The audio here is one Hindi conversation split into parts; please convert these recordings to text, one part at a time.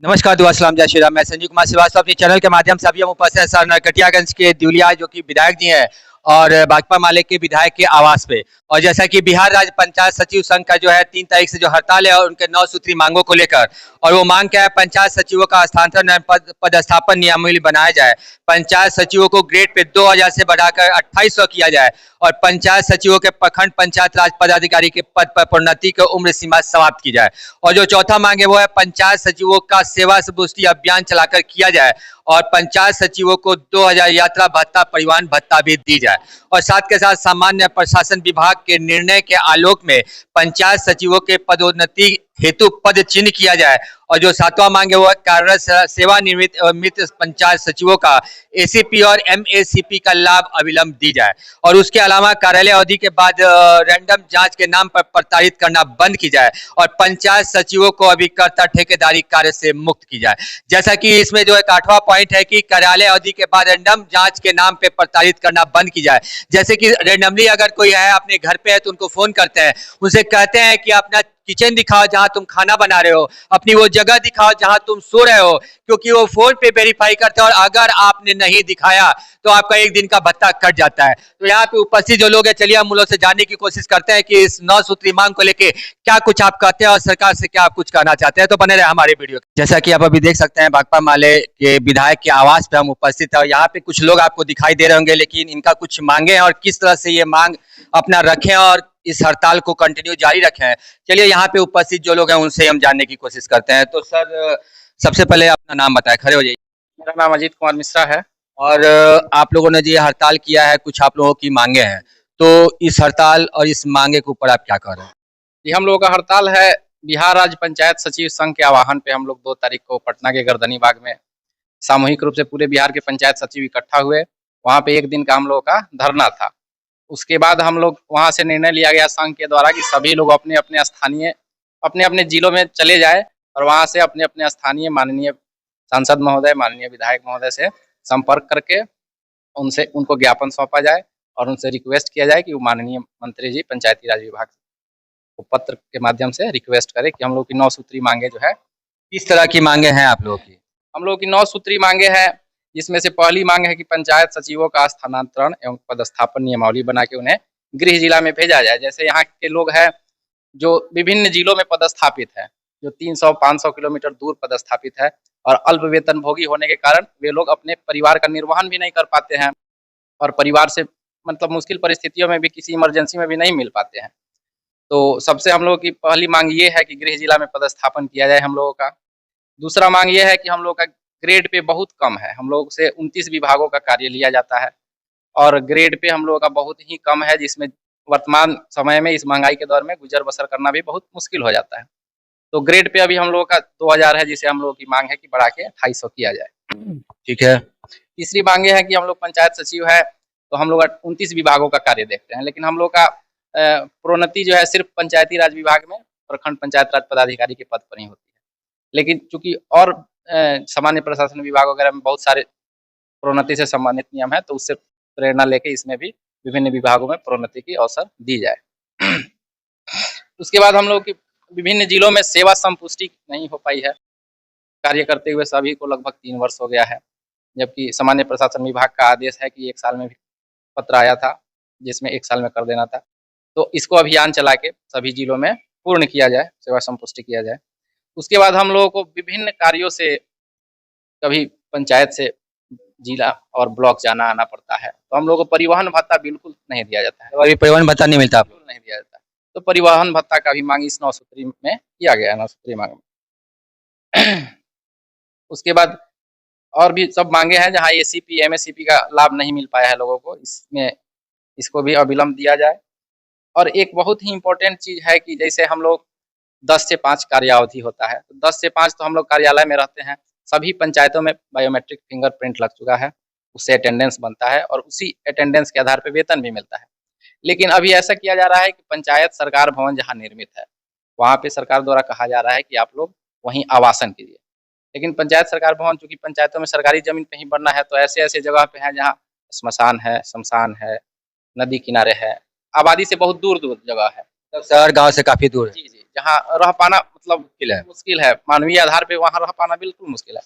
नमस्कार, दुआ सलाम, जय श्री राम। मैं संजीव कुमार श्रीवास्तव अपने चैनल के माध्यम से अभी हम उपस्थित हैं सर नरकटियागंज के दिवलिया जो कि विधायक जी हैं और भाकपा माले के विधायक के आवास पे। और जैसा कि बिहार राज्य पंचायत सचिव संघ का जो है 3 तारीख से जो हड़ताल है और उनके 9 सूत्री मांगों को लेकर, और वो मांग क्या है, पंचायत सचिवों का स्थानांतरण पदस्थापन नियमावली बनाया जाए, पंचायत सचिवों को ग्रेड पे 2000 से बढ़ाकर 2800 किया जाए और पंचायत सचिवों के प्रखंड पंचायत राज पदाधिकारी के पद पर प्रोन्नति की उम्र सीमा समाप्त की जाए। और जो चौथा मांग है वो है पंचायत सचिवों का सेवा संपुष्टि अभियान चलाकर किया जाए और पंचायत सचिवों को 2000 यात्रा भत्ता, परिवहन भत्ता भी दी जाए। और साथ के साथ सामान्य प्रशासन विभाग के निर्णय के आलोक में पंचायत सचिवों के पदोन्नति हेतु पद चिन्ह किया जाए। और जो सातवां मांग है वो है कार्यरत सेवानिवृत्त एवं मृत पंचायत सचिवों का एसीपी और एमएसीपी का लाभ अविलंब दी जाए। और उसके अलावा कार्यालय अवधि के बाद रैंडम जांच के नाम पर प्रताड़ित करना बंद की जाए और पंचायत सचिवों को अभिकर्ता ठेकेदारी कार्य से मुक्त की जाए। जैसा कि इसमें जो एक 8वां पॉइंट है कि कार्यालय अवधि के बाद रैंडम जांच के नाम पे प्रताड़ित करना बंद की जाए। जैसे कि रैंडमली अगर कोई है अपने घर पे है तो उनको फोन करते हैं, उनसे कहते हैं कि अपना किचन दिखाओ जहां तुम खाना बना रहे हो, अपनी वो जगह दिखाओ जहां तुम सो रहे हो, क्योंकि वो फोन पे वेरीफाई करते हैं और अगर आपने नहीं दिखाया तो आपका 1 दिन का भत्ता कट जाता है। तो यहाँ पे उपस्थित जो लोग हैं, चलिए हम लोग से जानने की कोशिश करते हैं कि इस 9 सूत्री मांग को लेके क्या कुछ आप कहते हैं और सरकार से क्या आप कुछ कहना चाहते हैं। तो बने रहे हमारे वीडियो। जैसा कि आप अभी देख सकते हैं भाकपा माले के विधायक के आवास पे हम उपस्थित है और यहाँ पे कुछ लोग आपको दिखाई दे रहे होंगे, लेकिन इनका कुछ मांगे हैं और किस तरह से ये मांग अपना रखें और इस हड़ताल को कंटिन्यू जारी रखें। चलिए यहाँ पे उपस्थित जो लोग हैं उनसे हम जानने की कोशिश करते हैं। तो सर, सबसे पहले अपना नाम बताएं, खड़े हो जाइए। मेरा नाम अजीत कुमार मिश्रा है। और आप लोगों ने जो ये हड़ताल किया है, कुछ आप लोगों की मांगे हैं, तो इस हड़ताल और इस मांगे के ऊपर आप क्या कह रहे हैं? ये हम लोगों का हड़ताल है बिहार राज्य पंचायत सचिव संघ के आह्वान पे। हम लोग 2 तारीख को पटना के गर्दनी बाग में सामूहिक रूप से पूरे बिहार के पंचायत सचिव इकट्ठा हुए। वहाँ पे 1 दिन का हम लोगों का धरना था। उसके बाद हम लोग वहाँ से निर्णय लिया गया संघ के द्वारा कि सभी लोग अपने अपने स्थानीय अपने अपने जिलों में चले जाए और वहाँ से अपने अपने स्थानीय माननीय सांसद महोदय, माननीय विधायक महोदय से संपर्क करके उनको ज्ञापन सौंपा जाए और उनसे रिक्वेस्ट किया जाए कि वो माननीय मंत्री जी पंचायती राज विभाग को पत्र के माध्यम से रिक्वेस्ट करें कि हम लोग की 9 सूत्री मांगे जो है। किस तरह की मांगे हैं आप लोगों की? हम लोग की 9 सूत्री मांगे हैं, जिसमें से पहली मांग है कि पंचायत सचिवों का स्थानांतरण एवं पदस्थापन नियमावली बना के उन्हें गृह जिला में भेजा जाए। जैसे यहाँ के लोग हैं जो विभिन्न जिलों में पदस्थापित है, जो 300-500 किलोमीटर दूर पदस्थापित है और अल्प वेतन भोगी होने के कारण वे लोग अपने परिवार का निर्वहन भी नहीं कर पाते हैं और परिवार से मतलब मुश्किल परिस्थितियों में भी, किसी इमरजेंसी में भी नहीं मिल पाते हैं। तो सबसे हम लोगों की पहली मांग ये है कि गृह जिला में पदस्थापन किया जाए हम लोगों का। दूसरा मांग ये है कि हम लोग का ग्रेड पे बहुत कम है। हम लोग से 29 विभागों का कार्य लिया जाता है और ग्रेड पे हम लोगों का बहुत ही कम है, जिसमें वर्तमान समय में इस महंगाई के दौर में गुजर बसर करना भी बहुत मुश्किल हो जाता है। तो ग्रेड पे अभी हम लोगों का 2000 है, जिसे हम लोगों की मांग है कि बढ़ा के 2800 किया जाए। ठीक है। तीसरी मांग ये है कि हम लोग पंचायत सचिव है तो हम लोग 29 विभागों का कार्य देखते हैं, लेकिन हम लोग का प्रोन्नति जो है सिर्फ पंचायती राज विभाग में प्रखंड पंचायत राज पदाधिकारी के पद पर ही होती है। लेकिन चूंकि और सामान्य प्रशासन विभाग वगैरह में बहुत सारे प्रोन्नति से संबंधित नियम है, तो उससे प्रेरणा लेके इसमें भी विभिन्न विभागों में प्रोन्नति की अवसर दी जाए। उसके बाद हम लोग की विभिन्न जिलों में सेवा संपुष्टि नहीं हो पाई है। कार्य करते हुए सभी को लगभग 3 वर्ष हो गया है, जबकि सामान्य प्रशासन विभाग का आदेश है कि 1 साल में भी पत्र आया था जिसमें 1 साल में कर देना था। तो इसको अभियान चला के सभी जिलों में पूर्ण किया जाए, सेवा संपुष्टि किया जाए। उसके बाद हम लोगों को विभिन्न कार्यों से कभी पंचायत से जिला और ब्लॉक जाना आना पड़ता है, तो हम लोगों को परिवहन भत्ता बिल्कुल नहीं दिया जाता है। तो अभी परिवहन भत्ता नहीं मिलता? बिल्कुल नहीं दिया जाता है। तो परिवहन भत्ता का भी मांग इस 9 सूत्री में किया गया है, 9 सूत्री मांग में। उसके बाद और भी सब मांगे हैं जहाँ एसीपी एमएससीपी का लाभ नहीं मिल पाया है लोगों को, इसको भी अविलंब दिया जाए। और एक बहुत ही इम्पोर्टेंट चीज़ है कि जैसे हम लोग 10 से 5 कार्यावधि होता है, तो 10 से 5 तो हम लोग कार्यालय में रहते हैं। सभी पंचायतों में बायोमेट्रिक फिंगरप्रिंट लग चुका है, उससे अटेंडेंस बनता है और उसी अटेंडेंस के आधार पर वेतन भी मिलता है। लेकिन अभी ऐसा किया जा रहा है कि पंचायत सरकार भवन जहाँ निर्मित है, वहाँ पे सरकार द्वारा कहा जा रहा है कि आप लोग वहीं आवासन कीजिए। लेकिन पंचायत सरकार भवन चूँकि पंचायतों में सरकारी जमीन पे ही बनना है, तो ऐसे-ऐसे जगह पे है जहाँ श्मशान है, शमशान है, नदी किनारे है, आबादी से बहुत दूर-दूर जगह है। शहर गाँव से काफी दूर है। जी, जी। जहाँ रह पाना मतलब मुश्किल है। मुश्किल है, मानवीय आधार पे वहाँ रह पाना बिल्कुल मुश्किल है।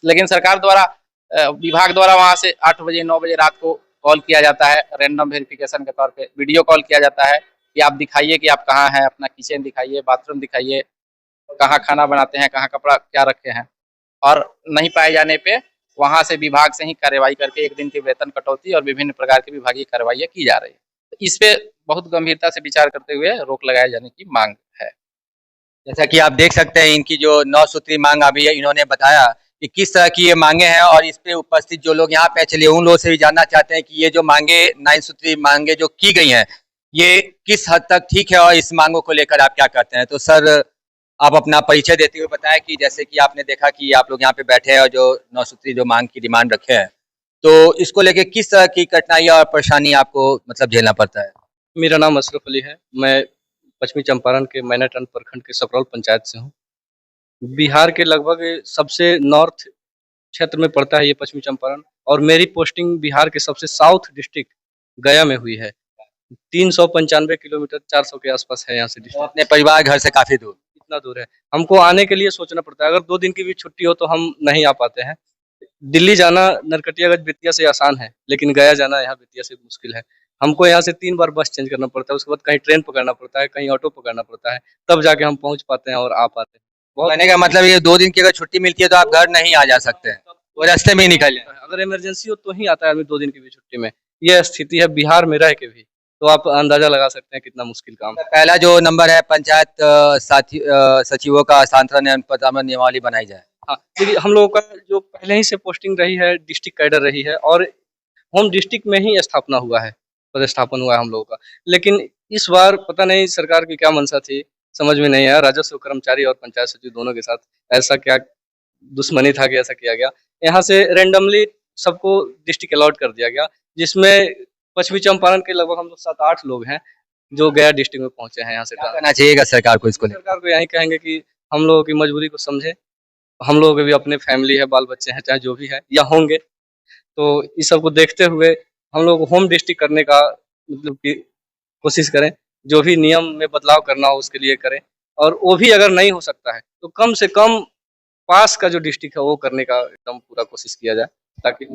लेकिन सरकार द्वारा विभाग द्वारा वहाँ से 8 बजे 9 बजे रात को कॉल किया जाता है, रैंडम वेरिफिकेशन के तौर पे वीडियो कॉल किया जाता है कि आप दिखाइए कि आप कहाँ हैं, अपना किचन दिखाइए, बाथरूम दिखाइए, कहाँ खाना बनाते हैं, कहाँ कपड़ा क्या रखे हैं। और नहीं पाए जाने पे वहाँ से विभाग से ही कार्रवाई करके 1 दिन की वेतन कटौती और विभिन्न प्रकार की विभागीय कार्रवाइयाँ की जा रही है। तो इस पे बहुत गंभीरता से विचार करते हुए रोक लगाए जाने की मांग है। जैसा कि आप देख सकते हैं इनकी जो 9 सूत्री मांग अभी इन्होंने बताया कि किस तरह की ये मांगे हैं और इस पे उपस्थित जो लोग यहाँ पे चलिए उन लोगों से भी जानना चाहते हैं कि ये जो मांगे 9 सूत्री मांगे जो की गई हैं ये किस हद तक ठीक है और इस मांगों को लेकर आप क्या कहते हैं। तो सर आप अपना परिचय देते हुए बताएं कि जैसे कि आपने देखा कि आप लोग यहाँ पे बैठे हैं और जो 9 सूत्री जो मांग की डिमांड रखे हैं तो इसको लेके किस तरह की कठिनाई और परेशानी आपको मतलब झेलना पड़ता है। मेरा नाम अशरफ अली है। मैं पश्चिमी चंपारण के मैनाटांड प्रखंड के सकरौल पंचायत से हूँ। बिहार के लगभग सबसे नॉर्थ क्षेत्र में पड़ता है ये पश्चिमी चंपारण, और मेरी पोस्टिंग बिहार के सबसे साउथ डिस्ट्रिक्ट गया में हुई है। 395 किलोमीटर 400 के आसपास है यहाँ से तो डिस्ट्रिक्ट। अपने परिवार घर से काफी दूर। इतना दूर है, हमको आने के लिए सोचना पड़ता है। अगर 2 दिन की भी छुट्टी हो तो हम नहीं आ पाते हैं। दिल्ली जाना नरकटियागंज बेतिया से आसान है, लेकिन गया जाना यहाँ बेतिया से मुश्किल है। हमको यहाँ से 3 बार बस चेंज करना पड़ता है, उसके बाद कहीं ट्रेन पकड़ना पड़ता है, कहीं ऑटो पकड़ना पड़ता है, तब जाके हम पहुँच पाते हैं और आ पाते हैं। कहने का मतलब ये 2 दिन की अगर छुट्टी मिलती है तो आप घर नहीं आ जा सकते हैं, वो रास्ते में ही निकल जाए। अगर इमरजेंसी हो तो ही आता है आदमी 2 दिन की भी छुट्टी में। ये स्थिति है बिहार में रह के भी, तो आप अंदाजा लगा सकते हैं कितना मुश्किल काम है। पहला जो नंबर है पंचायत सचिवों का स्थानांतरण एवं पदावन नियमावली बनाई जाए। हाँ, देखिए हम लोगों का जो पहले ही से पोस्टिंग रही है डिस्ट्रिक्ट कैडर रही है, और होम डिस्ट्रिक्ट में ही स्थापना हुआ है, पदस्थापन हुआ है हम लोगों का। लेकिन इस बार पता नहीं सरकार की क्या मंशा थी, समझ में नहीं आया। राजस्व कर्मचारी और पंचायत सचिव दोनों के साथ ऐसा क्या दुश्मनी था कि ऐसा किया गया। यहाँ से रैंडमली सबको डिस्ट्रिक्ट अलॉट कर दिया गया, जिसमें पश्चिमी चंपारण के लगभग हम लोग 7-8 लोग हैं जो गया डिस्ट्रिक्ट में पहुंचे हैं यहाँ से। क्या करना चाहिएगा सरकार को इसको लेकर। सरकार को यही कहेंगे कि हम लोगों की मजबूरी को समझे। हम लोगों के भी अपने फैमिली है, बाल बच्चे हैं, चाहे जो भी है या होंगे, तो इस सब को देखते हुए हम लोग होम डिस्ट्रिक्ट करने का मतलब कि कोशिश करें। जो भी नियम में बदलाव करना हो उसके लिए करें, और वो भी अगर नहीं हो सकता है तो कम से कम पास का जो डिस्ट्रिक्ट है वो करने का एकदम पूरा कोशिश किया जाए, ताकि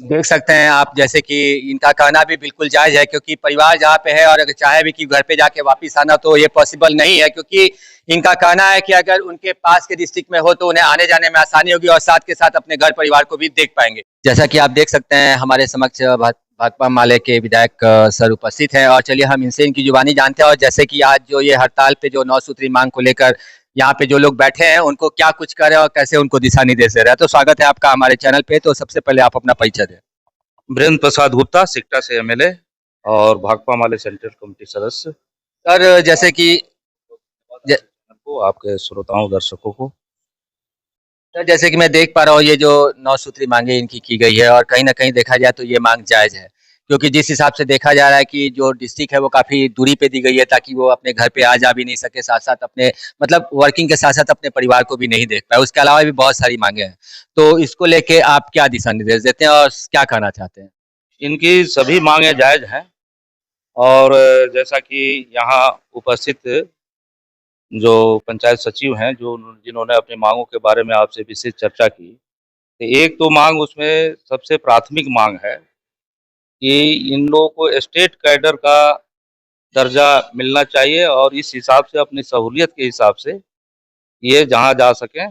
देख सकते हैं आप जैसे कि इनका कहना भी बिल्कुल जायज है क्योंकि परिवार जहाँ पे है और अगर चाहे भी कि घर पे जाके वापस आना तो ये पॉसिबल नहीं है क्योंकि इनका कहना है कि अगर उनके पास के डिस्ट्रिक्ट में हो तो उन्हें आने जाने में आसानी होगी और साथ के साथ अपने घर परिवार को भी देख पाएंगे। जैसा कि आप देख सकते हैं हमारे समक्ष भाकपा माले के विधायक सर उपस्थित हैं और चलिए हम इनसे इनकी जुबानी जानते हैं और जैसे कि आज जो ये हड़ताल पे जो 9 सूत्री मांग को लेकर यहाँ पे जो लोग बैठे हैं उनको क्या कुछ कर रहे हैं और कैसे उनको दिशा निर्देश दे रहे हैं। तो स्वागत है आपका हमारे चैनल पे। तो सबसे पहले आप अपना परिचय दें। वीरेंद्र प्रसाद गुप्ता, सिकटा से एमएलए और भाकपा माले सेंट्रल कमेटी सदस्य। सर जैसे कि को आपके श्रोताओं दर्शकों को सर जैसे कि मैं देख पा रहा हूँ ये जो 9 सूत्री मांगे इनकी की गई है और कहीं ना कहीं देखा जाए तो ये मांग जायज है क्योंकि जिस हिसाब से देखा जा रहा है कि जो डिस्ट्रिक्ट है वो काफी दूरी पे दी गई है ताकि वो अपने घर पे आ जा भी नहीं सके, साथ साथ अपने मतलब वर्किंग के साथ साथ अपने परिवार को भी नहीं देख पाए। उसके अलावा भी बहुत सारी मांगे हैं, तो इसको लेके आप क्या दिशा निर्देश देते हैं और क्या कहना चाहते हैं। इनकी सभी मांगे जायज हैं और जैसा कि यहाँ उपस्थित जो पंचायत सचिव हैं जो जिन्होंने अपनी मांगों के बारे में आपसे विशेष चर्चा की, तो एक तो मांग उसमें सबसे प्राथमिक मांग है कि इन लोगों को स्टेट कैडर का दर्जा मिलना चाहिए और इस हिसाब से अपनी सहूलियत के हिसाब से ये जहाँ जा सकें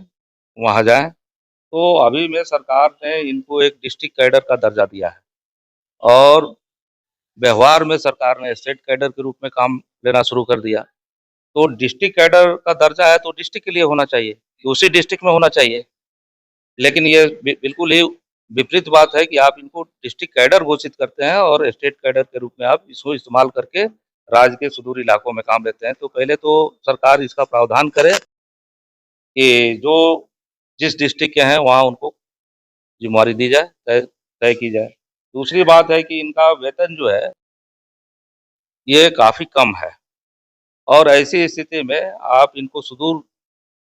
वहाँ जाएं। तो अभी में सरकार ने इनको एक डिस्ट्रिक्ट कैडर का दर्जा दिया है और व्यवहार में सरकार ने स्टेट कैडर के रूप में काम लेना शुरू कर दिया। तो डिस्ट्रिक्ट कैडर का दर्जा है तो डिस्ट्रिक्ट के लिए होना चाहिए, उसी डिस्ट्रिक्ट में होना चाहिए। लेकिन ये बिल्कुल ही विपरीत बात है कि आप इनको डिस्ट्रिक्ट कैडर घोषित करते हैं और स्टेट कैडर के रूप में आप इसको इस्तेमाल करके राज्य के सुदूर इलाकों में काम लेते हैं। तो पहले तो सरकार इसका प्रावधान करे कि जो जिस डिस्ट्रिक्ट के हैं वहाँ उनको जिम्मेवारी दी जाए, तय की जाए। दूसरी बात है कि इनका वेतन जो है ये काफ़ी कम है और ऐसी स्थिति में आप इनको सुदूर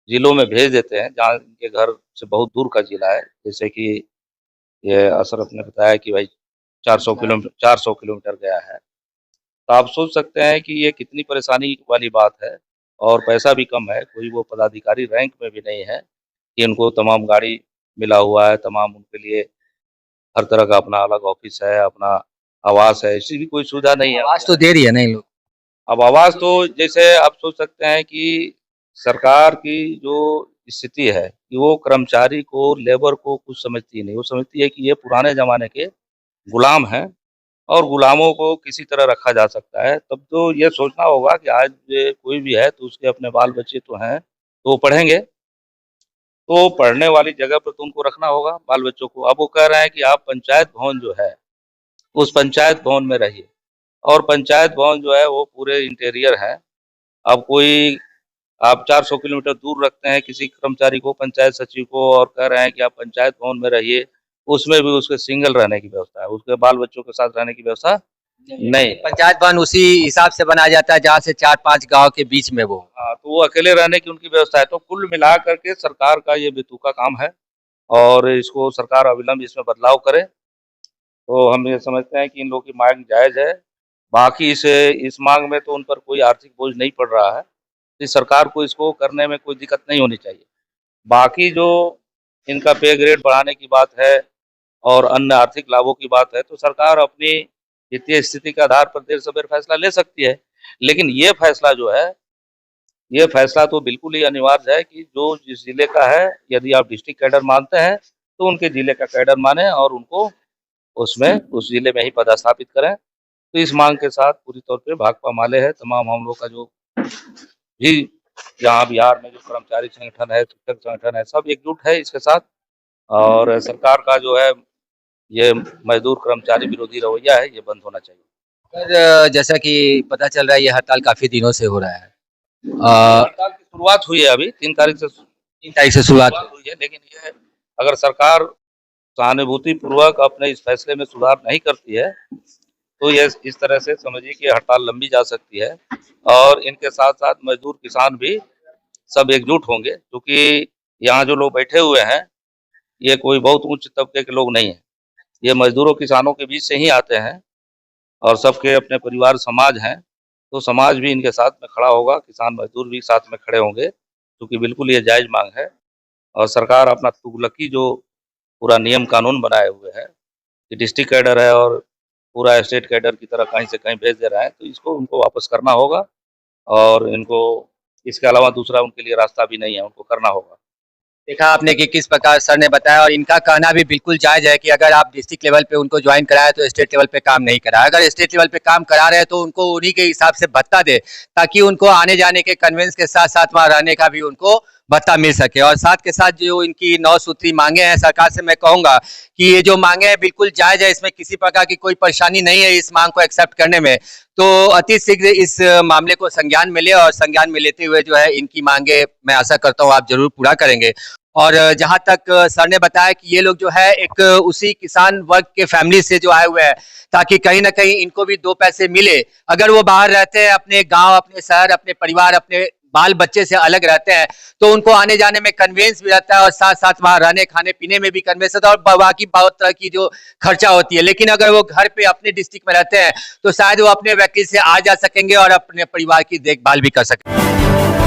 जिलों में भेज देते हैं जहाँ इनके घर से बहुत दूर का जिला है। जैसे कि ये अशरफ ने बताया कि भाई 400 किलोमीटर गया है। तो आप सोच सकते हैं कि ये कितनी परेशानी वाली बात है और पैसा भी कम है, कोई वो पदाधिकारी रैंक में भी नहीं है कि उनको तमाम गाड़ी मिला हुआ है, तमाम उनके लिए हर तरह का अपना अलग ऑफिस है, अपना आवास है, ऐसी भी कोई सुविधा नहीं है। आवाज तो दे रही है ना इन लोग। अब आवास तो जैसे आप सोच सकते हैं कि सरकार की जो स्थिति है कि वो कर्मचारी को, लेबर को कुछ समझती नहीं। वो समझती है कि ये पुराने ज़माने के गुलाम हैं और गुलामों को किसी तरह रखा जा सकता है। तब तो ये सोचना होगा कि आज कोई भी है तो उसके अपने बाल-बच्चे तो हैं, तो वो पढ़ेंगे। तो पढ़ने वाली जगह पर तो उनको रखना होगा बाल-बच्चों को। अब वो कह रहे हैं कि आप पंचायत भवन जो है, उस पंचायत भवन में रहिए और पंचायत भवन जो है वो पूरे इंटीरियर है। अब कोई आप 400 किलोमीटर दूर रखते हैं किसी कर्मचारी को, पंचायत सचिव को, और कह रहे हैं कि आप पंचायत भवन में रहिए, उसमें भी उसके सिंगल रहने की व्यवस्था है, उसके बाल-बच्चों के साथ रहने की व्यवस्था नहीं। पंचायत भवन उसी हिसाब से बनाया जाता है जहाँ से 4-5 गांव के बीच में वो। हाँ, तो वो अकेले रहने की उनकी व्यवस्था है। तो कुल मिला करके सरकार का ये बेतुका काम है और इसको सरकार अविलंब इसमें बदलाव करे। तो हम ये समझते हैं कि इन लोगों की मांग जायज़ है। बाकी इस मांग में तो उन पर कोई आर्थिक बोझ नहीं पड़ रहा है। इस सरकार को इसको करने में कोई दिक्कत नहीं होनी चाहिए। बाकी जो इनका पे ग्रेड बढ़ाने की बात है और अन्य आर्थिक लाभों की बात है, तो सरकार अपनी वित्तीय स्थिति के आधार पर देर सवेर फैसला ले सकती है। लेकिन ये फैसला जो है, ये फैसला तो बिल्कुल ही अनिवार्य है कि जो जिस जिले का है, यदि आप डिस्ट्रिक्ट कैडर मानते हैं, तो उनके जिले का कैडर मानें और उनको उसमें उस जिले में ही पदस्थापित करें। तो इस मांग के साथ पूरी तौर पे भाकपा माले है, तमाम हम लोग का जो भी यहाँ बिहार में जो कर्मचारी संगठन है, शिक्षक संगठन है, सब एकजुट है इसके साथ। और सरकार का जो है ये मजदूर कर्मचारी विरोधी रवैया है, ये बंद होना चाहिए। सर जैसा कि पता चल रहा है ये हड़ताल काफी दिनों से हो रहा है। हड़ताल की शुरुआत हुई है अभी 3 तारीख से 3 तारीख से शुरुआत हुई है, लेकिन ये अगर सरकार सहानुभूति पूर्वक अपने इस फैसले में सुधार नहीं करती है, तो ये इस तरह से समझिए कि हड़ताल लंबी जा सकती है और इनके साथ-साथ मजदूर किसान भी सब एकजुट होंगे, क्योंकि यहाँ जो लोग बैठे हुए हैं, ये कोई बहुत उच्च तबके के लोग नहीं हैं। ये मजदूरों किसानों के बीच से ही आते हैं और सबके अपने परिवार समाज हैं, तो समाज भी इनके साथ में खड़ा होगा, किसान मजदूर भी साथ में खड़े होंगे, क्योंकि बिल्कुल ये जायज़ मांग है। और सरकार अपना तुगलकी जो पूरा नियम कानून बनाए हुए है कि डिस्ट्रिक्ट कैडर है और पूरा स्टेट कैडर की तरह कहीं से कहीं भेज दे रहा है, तो इसको उनको वापस करना होगा और इनको इसके अलावा दूसरा उनके लिए रास्ता भी नहीं है, उनको करना होगा। देखा आपने कि किस प्रकार सर ने बताया और इनका कहना भी बिल्कुल जायज है कि अगर आप डिस्ट्रिक्ट लेवल पे उनको ज्वाइन कराए तो स्टेट लेवल पे काम नहीं कराए। अगर स्टेट लेवल पे काम करा रहे हैं तो उनको उन्हीं के हिसाब से भत्ता दे, ताकि उनको आने जाने के कन्वेंस के साथ साथ वहाँ रहने का भी उनको भत्ता मिल सके। और साथ के साथ जो इनकी 9 सूत्री मांगे हैं, सरकार से मैं कहूँगा कि ये जो मांगे हैं बिल्कुल जायज है, इसमें किसी प्रकार की कोई परेशानी नहीं है इस मांग को एक्सेप्ट करने में। तो अति शीघ्र इस मामले को संज्ञान में ले और संज्ञान में लेते हुए जो है इनकी मांगे मैं आशा करता हूँ आप जरूर पूरा करेंगे। और जहाँ तक सर ने बताया कि ये लोग जो है एक उसी किसान वर्ग के फैमिली से जो आए हुए हैं, ताकि कहीं ना कहीं इनको भी 2 पैसे मिले। अगर वो बाहर रहते हैं, अपने गांव, अपने शहर, अपने परिवार, अपने बाल बच्चे से अलग रहते हैं, तो उनको आने जाने में कन्वेंस भी रहता है और साथ साथ वहाँ रहने खाने पीने में भी कन्वेंस रहता है और बाकी बहुत तरह की जो खर्चा होती है। लेकिन अगर वो घर पे अपने डिस्ट्रिक्ट में रहते हैं तो शायद वो अपने व्हीकल से आ जा सकेंगे और अपने परिवार की देखभाल भी कर सकेंगे।